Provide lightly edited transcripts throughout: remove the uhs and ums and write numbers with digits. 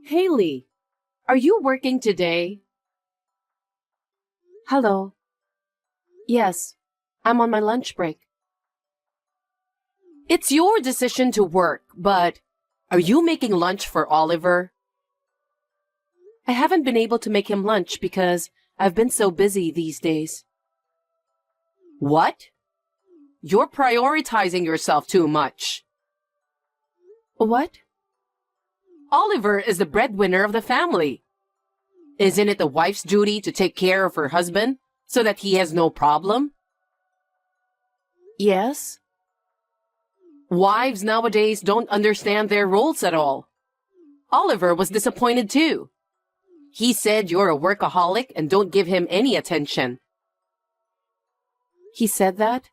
Haley, are you working today? Hello. Yes, I'm on my lunch break. It's your decision to work, but are you making lunch for Oliver? I haven't been able to make him lunch because I've been so busy these days. What? You're prioritizing yourself too much. What? Oliver is the breadwinner of the family. Isn't it the wife's duty to take care of her husband so that he has no problem? Yes. Wives nowadays don't understand their roles at all. Oliver was disappointed too. He said you're a workaholic and don't give him any attention. He said that?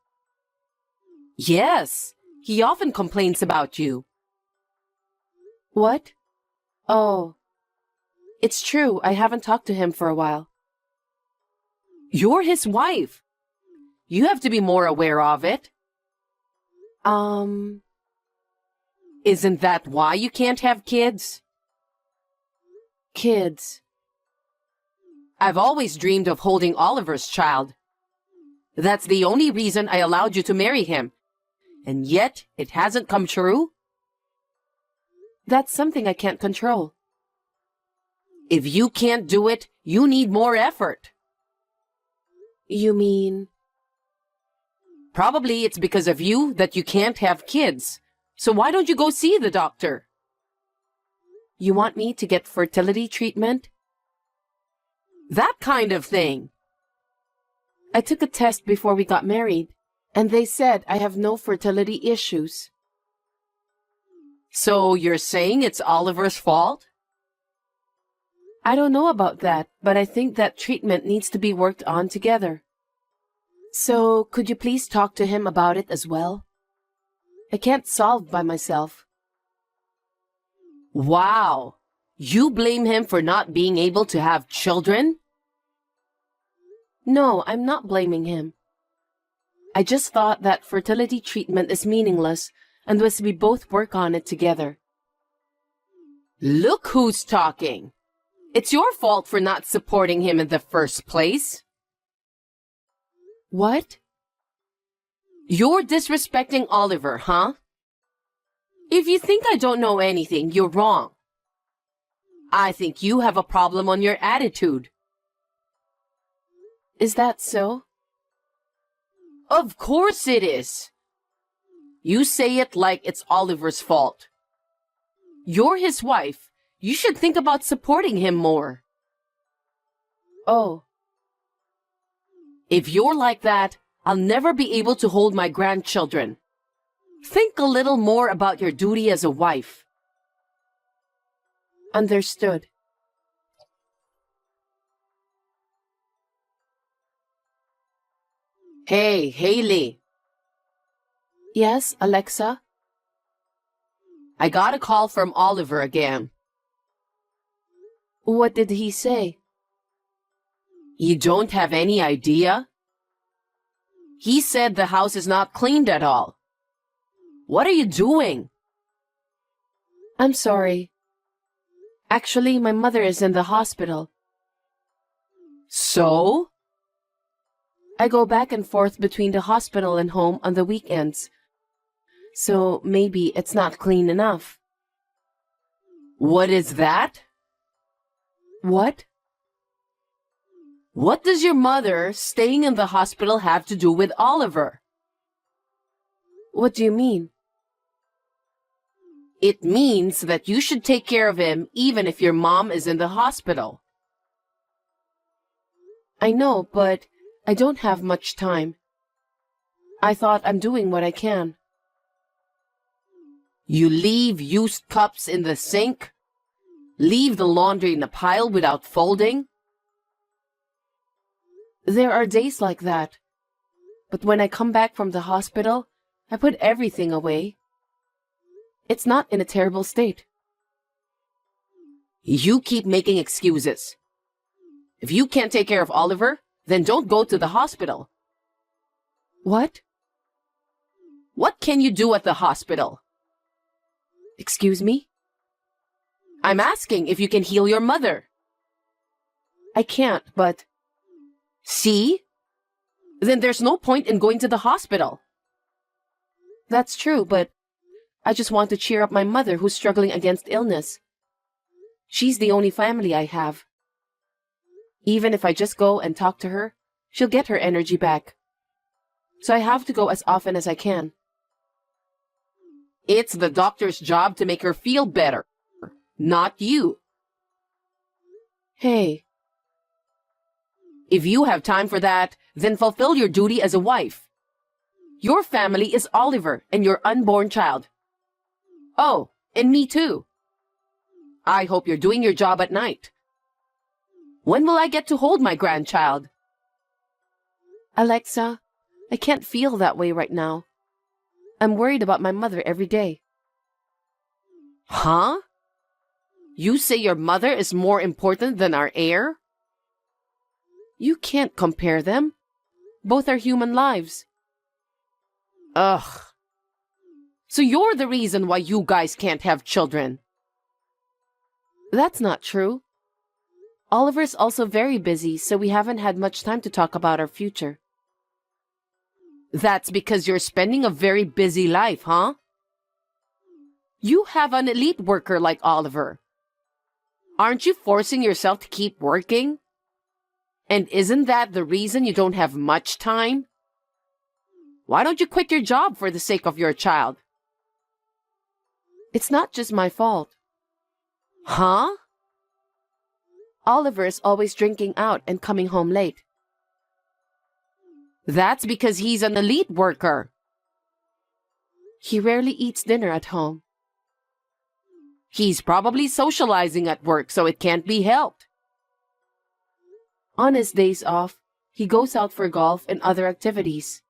Yes. He often complains about you. What? Oh. It's true, I haven't talked to him for a while. You're his wife. You have to be more aware of it. Isn't that why you can't have kids? Kids. I've always dreamed of holding Oliver's child. That's the only reason I allowed you to marry him. And yet, it hasn't come true? That's something I can't control. If you can't do it, you need more effort. You mean? Probably it's because of you that you can't have kids. So why don't you go see the doctor? You want me to get fertility treatment? That kind of thing. I took a test before we got married, and they said I have no fertility issues. So you're saying it's Oliver's fault? I don't know about that, but I think that treatment needs to be worked on together. So, could you please talk to him about it as well? I can't solve by myself. Wow! You blame him for not being able to have children? No, I'm not blaming him. I just thought that fertility treatment is meaningless and was we both work on it together. Look who's talking! It's your fault for not supporting him in the first place. What? You're disrespecting Oliver, huh? If you think I don't know anything, you're wrong. I think you have a problem on your attitude. Is that so? Of course it is. You say it like it's Oliver's fault. You're his wife. You should think about supporting him more. Oh. If you're like that, I'll never be able to hold my grandchildren. Think a little more about your duty as a wife. Understood. Hey, Haley. Yes, Alexa? I got a call from Oliver again. What did he say? You don't have any idea? He said the house is not cleaned at all. What are you doing? I'm sorry. Actually, my mother is in the hospital. So? I go back and forth between the hospital and home on the weekends. So maybe it's not clean enough. What is that? What? What does your mother staying in the hospital have to do with Oliver? What do you mean? It means that you should take care of him even if your mom is in the hospital. I know, but I don't have much time. I thought I'm doing what I can. You leave used cups in the sink? Leave the laundry in a pile without folding? There are days like that. But when I come back from the hospital, I put everything away. It's not in a terrible state. You keep making excuses. If you can't take care of Oliver, then don't go to the hospital. What? What can you do at the hospital? Excuse me? I'm asking if you can heal your mother. I can't, but... See? Then there's no point in going to the hospital. That's true, but I just want to cheer up my mother who's struggling against illness. She's the only family I have. Even if I just go and talk to her, she'll get her energy back. So I have to go as often as I can. It's the doctor's job to make her feel better, not you. Hey. If you have time for that, then fulfill your duty as a wife. Your family is Oliver and your unborn child. Oh, and me too. I hope you're doing your job at night. When will I get to hold my grandchild? Alexa, I can't feel that way right now. I'm worried about my mother every day. Huh? You say your mother is more important than our heir? You can't compare them. Both are human lives. Ugh. So you're the reason why you guys can't have children. That's not true. Oliver's also very busy, so we haven't had much time to talk about our future. That's because you're spending a very busy life, huh? You have an elite worker like Oliver. Aren't you forcing yourself to keep working? And isn't that the reason you don't have much time? Why don't you quit your job for the sake of your child? It's not just my fault. Huh? Oliver is always drinking out and coming home late. That's because he's an elite worker. He rarely eats dinner at home. He's probably socializing at work, so it can't be helped. On his days off, he goes out for golf and other activities.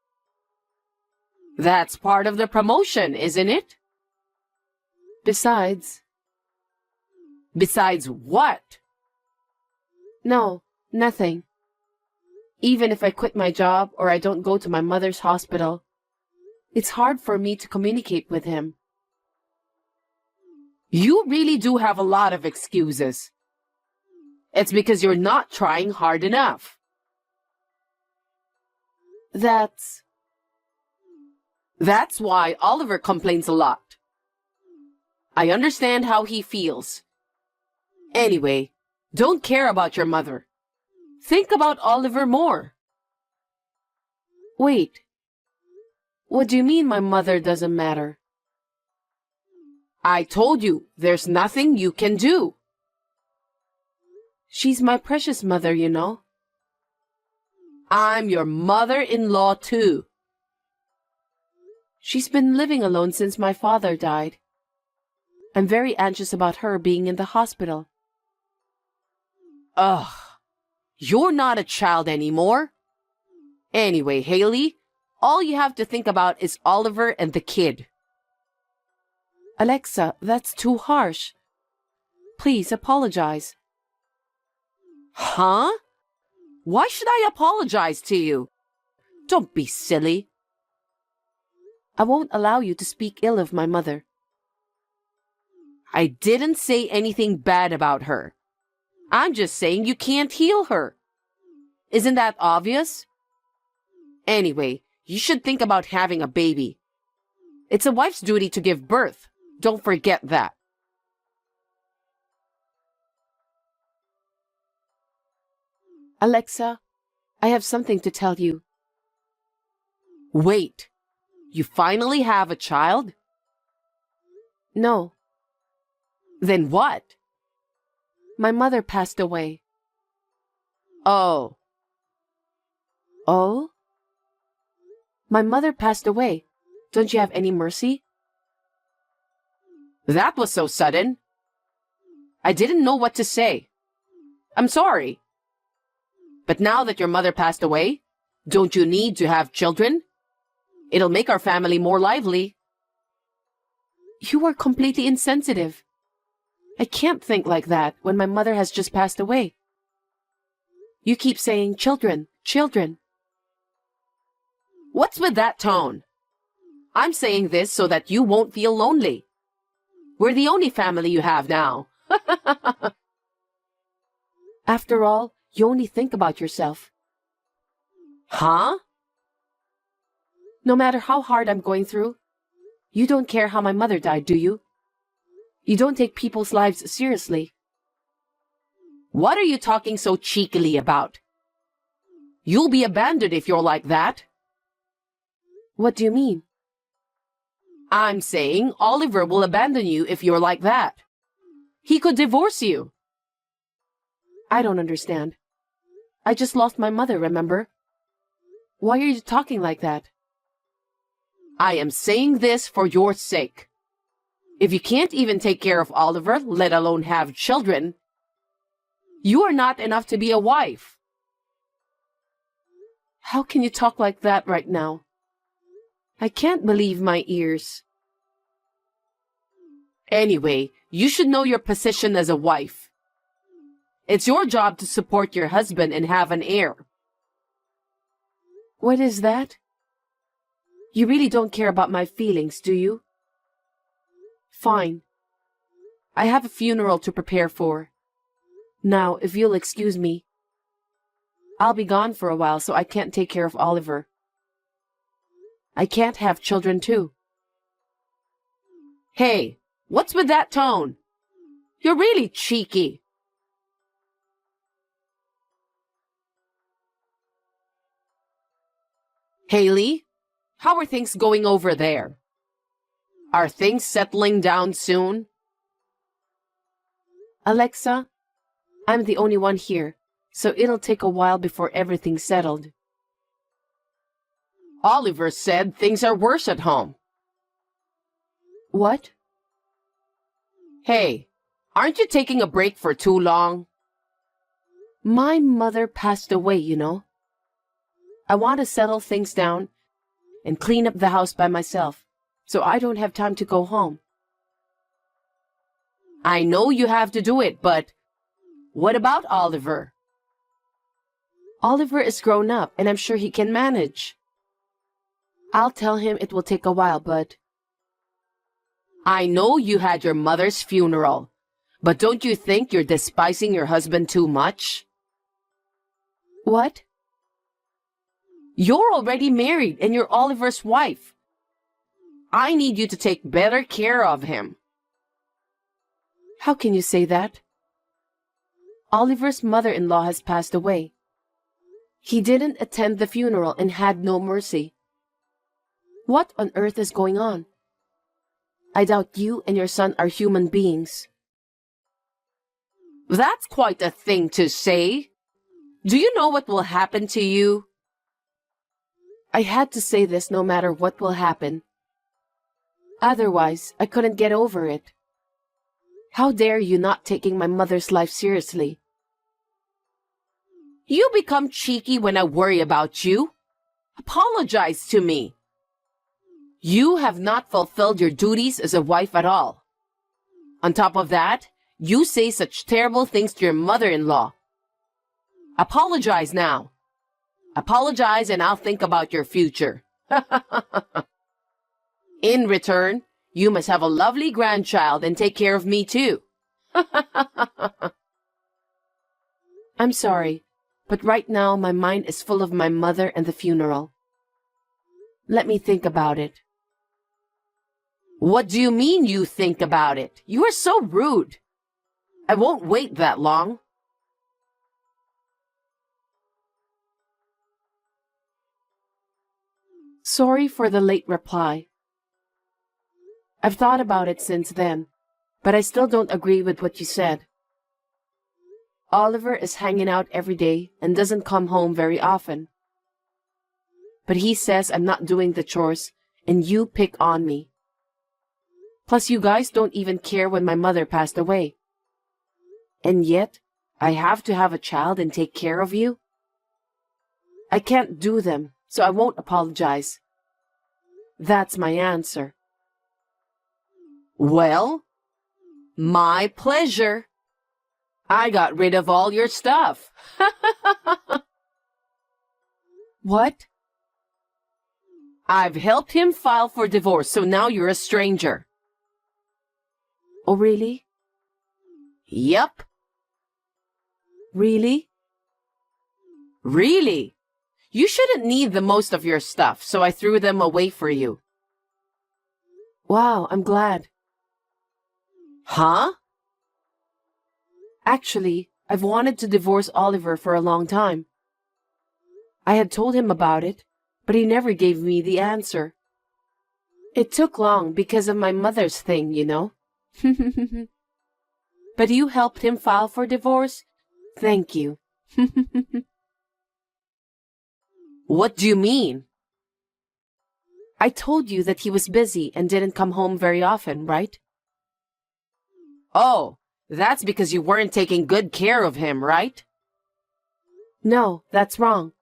That's part of the promotion, isn't it? Besides what? No, nothing. Even if I quit my job or I don't go to my mother's hospital, it's hard for me to communicate with him. You really do have a lot of excuses. It's because you're not trying hard enough. That's why Oliver complains a lot. I understand how he feels. Anyway, don't care about your mother. Think about Oliver more. Wait. What do you mean my mother doesn't matter? I told you, there's nothing you can do. She's my precious mother, you know. I'm your mother-in-law too. She's been living alone since my father died. I'm very anxious about her being in the hospital. Ugh. You're not a child anymore. Anyway, Haley, all you have to think about is Oliver and the kid. Alexa, that's too harsh. Please apologize. Huh? Why should I apologize to you? Don't be silly. I won't allow you to speak ill of my mother. I didn't say anything bad about her. I'm just saying you can't heal her. Isn't that obvious? Anyway, you should think about having a baby. It's a wife's duty to give birth. Don't forget that. Alexa, I have something to tell you. Wait, you finally have a child? No. Then what? My mother passed away. Oh. Oh? My mother passed away. Don't you have any mercy? That was so sudden. I didn't know what to say. I'm sorry. But now that your mother passed away, don't you need to have children? It'll make our family more lively. You are completely insensitive. I can't think like that when my mother has just passed away. You keep saying children, children. What's with that tone? I'm saying this so that you won't feel lonely. We're the only family you have now, After all, you only think about yourself. Huh? No matter how hard I'm going through, you don't care how my mother died, do you? You don't take people's lives seriously. What are you talking so cheekily about? You'll be abandoned if you're like that. What do you mean? I'm saying Oliver will abandon you if you're like that. He could divorce you. I don't understand. I just lost my mother, remember? Why are you talking like that? I am saying this for your sake. If you can't even take care of Oliver, let alone have children, you are not enough to be a wife. How can you talk like that right now? I can't believe my ears. Anyway, you should know your position as a wife. It's your job to support your husband and have an heir. What is that? You really don't care about my feelings, do you? Fine. I have a funeral to prepare for. Now, if you'll excuse me, I'll be gone for a while, so I can't take care of Oliver. I can't have children too. Hey, what's with that tone? You're really cheeky. Haley, how are things going over there? Are things settling down soon? Alexa, I'm the only one here, so it'll take a while before everything's settled. Oliver said things are worse at home. What? Hey, aren't you taking a break for too long? My mother passed away, you know. I want to settle things down and clean up the house by myself, so I don't have time to go home. I know you have to do it, but what about Oliver? Oliver is grown up, and I'm sure he can manage. I'll tell him it will take a while, but... I know you had your mother's funeral, but don't you think you're despising your husband too much? What? You're already married, and you're Oliver's wife. I need you to take better care of him. How can you say that? Oliver's mother-in-law has passed away. He didn't attend the funeral and had no mercy. What on earth is going on? I doubt you and your son are human beings. That's quite a thing to say. Do you know what will happen to you? I had to say this no matter what will happen. Otherwise, I couldn't get over it. How dare you not taking my mother's life seriously? You become cheeky when I worry about you. Apologize to me. You have not fulfilled your duties as a wife at all. On top of that, you say such terrible things to your mother-in-law. Apologize now. Apologize and I'll think about your future. In return, you must have a lovely grandchild and take care of me too. I'm sorry, but right now my mind is full of my mother and the funeral. Let me think about it. What do you mean you think about it? You are so rude. I won't wait that long. Sorry for the late reply. I've thought about it since then, but I still don't agree with what you said. Oliver is hanging out every day and doesn't come home very often. But he says I'm not doing the chores and you pick on me. Plus you guys don't even care when my mother passed away. And yet, I have to have a child and take care of you? I can't do them, so I won't apologize. That's my answer. Well, my pleasure. I got rid of all your stuff. What? I've helped him file for divorce, so now you're a stranger. Oh, really? Yep. Really? Really? You shouldn't need the most of your stuff, so I threw them away for you. Wow, I'm glad. Huh? Actually, I've wanted to divorce Oliver for a long time. I had told him about it, but he never gave me the answer. It took long because of my mother's thing, you know. But you helped him file for divorce? Thank you. What do you mean? I told you that he was busy and didn't come home very often, right? Oh, that's because you weren't taking good care of him, right? No, that's wrong.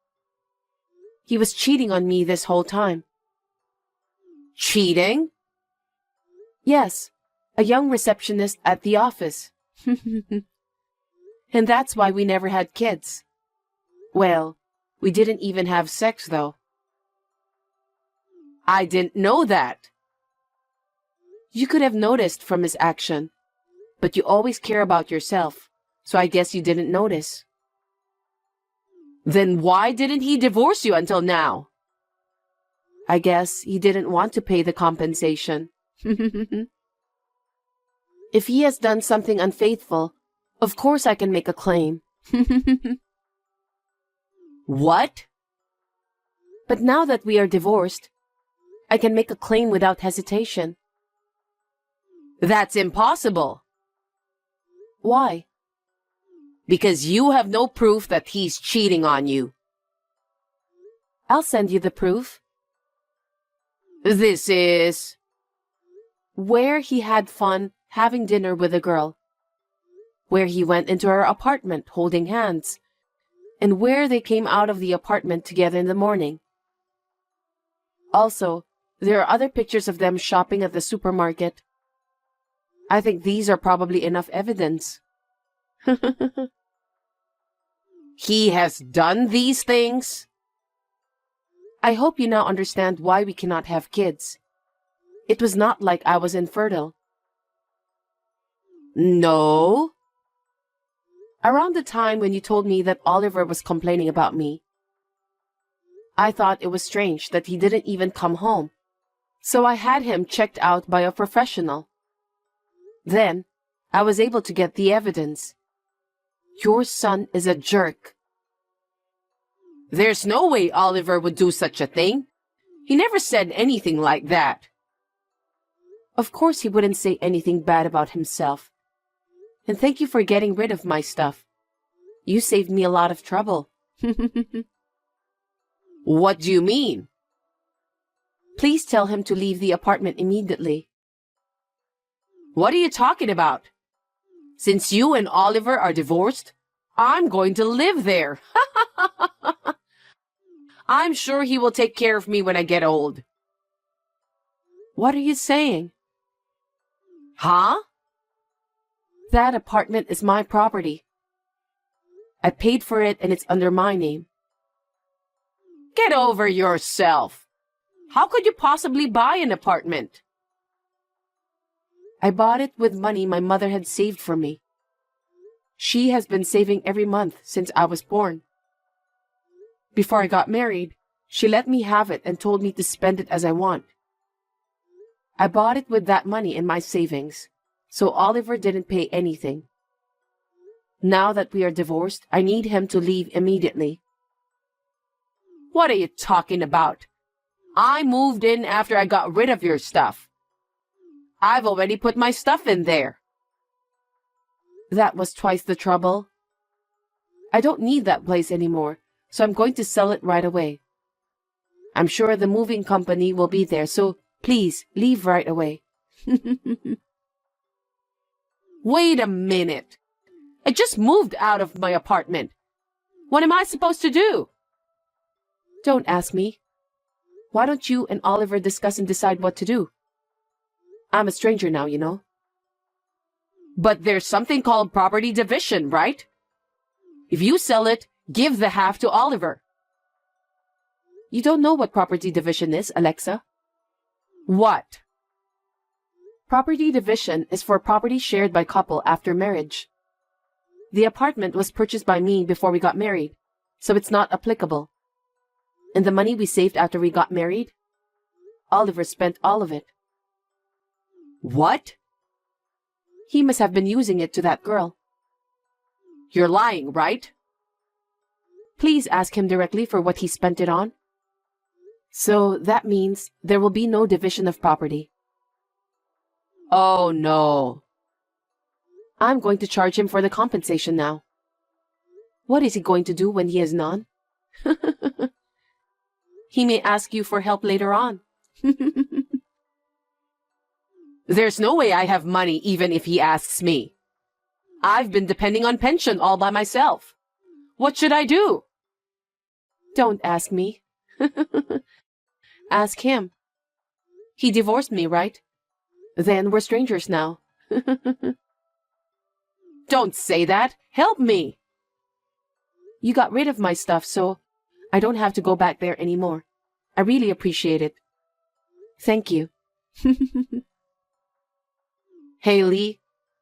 He was cheating on me this whole time. Cheating? Yes, a young receptionist at the office. And that's why we never had kids. Well, we didn't even have sex, though. I didn't know that. You could have noticed from his action, but you always care about yourself, so I guess you didn't notice. Then why didn't he divorce you until now? I guess he didn't want to pay the compensation. If he has done something unfaithful, of course I can make a claim. What? But now that we are divorced, I can make a claim without hesitation. That's impossible. Why? Because you have no proof that he's cheating on you. I'll send you the proof. This is... Where he had fun having dinner with a girl. Where he went into her apartment holding hands. And where they came out of the apartment together in the morning. Also, there are other pictures of them shopping at the supermarket. I think these are probably enough evidence. He has done these things? I hope you now understand why we cannot have kids. It was not like I was infertile. No. Around the time when you told me that Oliver was complaining about me, I thought it was strange that he didn't even come home. So I had him checked out by a professional. Then, I was able to get the evidence. Your son is a jerk. There's no way Oliver would do such a thing. He never said anything like that. Of course he wouldn't say anything bad about himself. And thank you for getting rid of my stuff. You saved me a lot of trouble. What do you mean? Please tell him to leave the apartment immediately. What are you talking about? Since you and Oliver are divorced, I'm going to live there. I'm sure he will take care of me when I get old. What are you saying? Huh? That apartment is my property. I paid for it and it's under my name. Get over yourself. How could you possibly buy an apartment? I bought it with money my mother had saved for me. She has been saving every month since I was born. Before I got married, she let me have it and told me to spend it as I want. I bought it with that money in my savings, so Oliver didn't pay anything. Now that we are divorced, I need him to leave immediately. What are you talking about? I moved in after I got rid of your stuff. I've already put my stuff in there. That was twice the trouble. I don't need that place anymore, so I'm going to sell it right away. I'm sure the moving company will be there, so please leave right away. Wait a minute. I just moved out of my apartment. What am I supposed to do? Don't ask me. Why don't you and Oliver discuss and decide what to do? I'm a stranger now, you know. But there's something called property division, right? If you sell it, give the half to Oliver. You don't know what property division is, Alexa. What? Property division is for property shared by couple after marriage. The apartment was purchased by me before we got married, so it's not applicable. And the money we saved after we got married, Oliver spent all of it. What? He must have been using it to that girl. You're lying, right? Please ask him directly for what he spent it on. So that means there will be no division of property. Oh no. I'm going to charge him for the compensation now. What is he going to do when he has none? He may ask you for help later on. There's no way I have money even if he asks me. I've been depending on pension all by myself. What should I do? Don't ask me. Ask him. He divorced me, right? Then we're strangers now. Don't say that. Help me. You got rid of my stuff, so I don't have to go back there anymore. I really appreciate it. Thank you. Haley,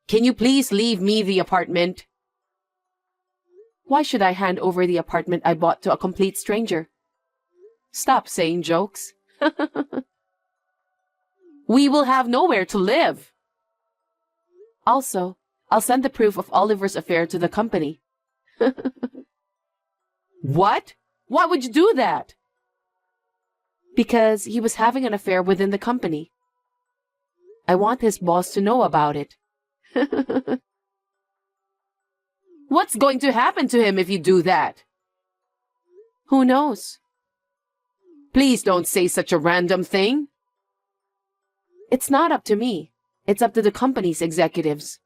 can you please leave me the apartment? Why should I hand over the apartment I bought to a complete stranger? Stop saying jokes. We will have nowhere to live. Also, I'll send the proof of Oliver's affair to the company. What? Why would you do that? Because he was having an affair within the company. I want his boss to know about it. What's going to happen to him if you do that? Who knows? Please don't say such a random thing. It's not up to me. It's up to the company's executives.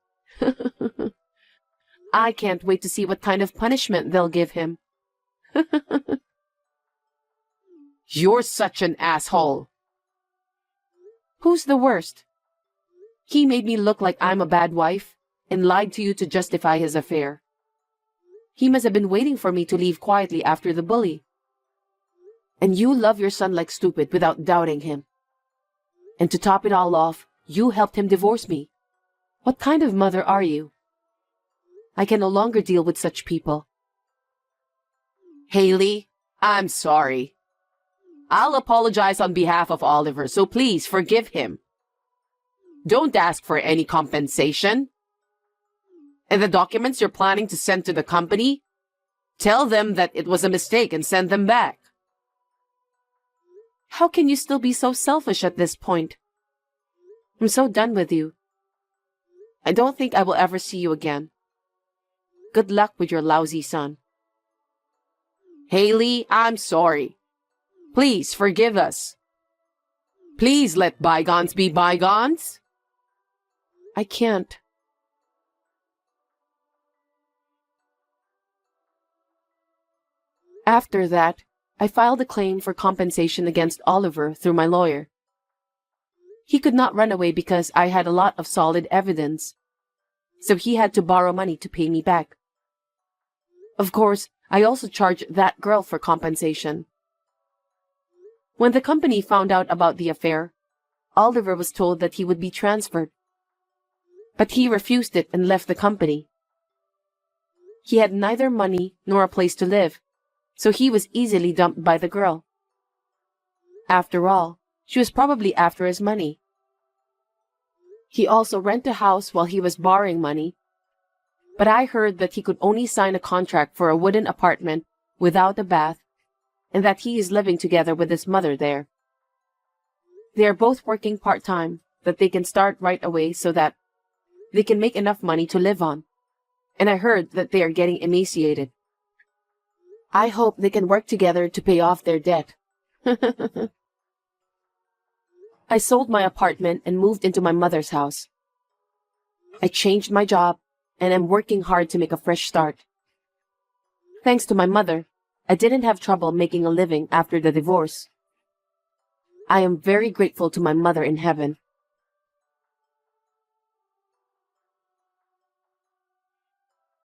I can't wait to see what kind of punishment they'll give him. You're such an asshole. Who's the worst? He made me look like I'm a bad wife and lied to you to justify his affair. He must have been waiting for me to leave quietly after the bully. And you love your son like stupid without doubting him. And to top it all off, you helped him divorce me. What kind of mother are you? I can no longer deal with such people. Haley, I'm sorry. I'll apologize on behalf of Oliver, so please forgive him. Don't ask for any compensation. And the documents you're planning to send to the company, tell them that it was a mistake and send them back. How can you still be so selfish at this point? I'm so done with you. I don't think I will ever see you again. Good luck with your lousy son. Haley, I'm sorry. Please forgive us. Please let bygones be bygones. I can't. After that, I filed a claim for compensation against Oliver through my lawyer. He could not run away because I had a lot of solid evidence, so he had to borrow money to pay me back. Of course, I also charged that girl for compensation. When the company found out about the affair, Oliver was told that he would be transferred. But he refused it and left the company. He had neither money nor a place to live, so he was easily dumped by the girl. After all, she was probably after his money. He also rented a house while he was borrowing money, but I heard that he could only sign a contract for a wooden apartment without a bath, and that he is living together with his mother there. They are both working part-time, that they can start right away so that they can make enough money to live on. And I heard that they are getting emaciated. I hope they can work together to pay off their debt. I sold my apartment and moved into my mother's house. I changed my job and am working hard to make a fresh start. Thanks to my mother, I didn't have trouble making a living after the divorce. I am very grateful to my mother in heaven.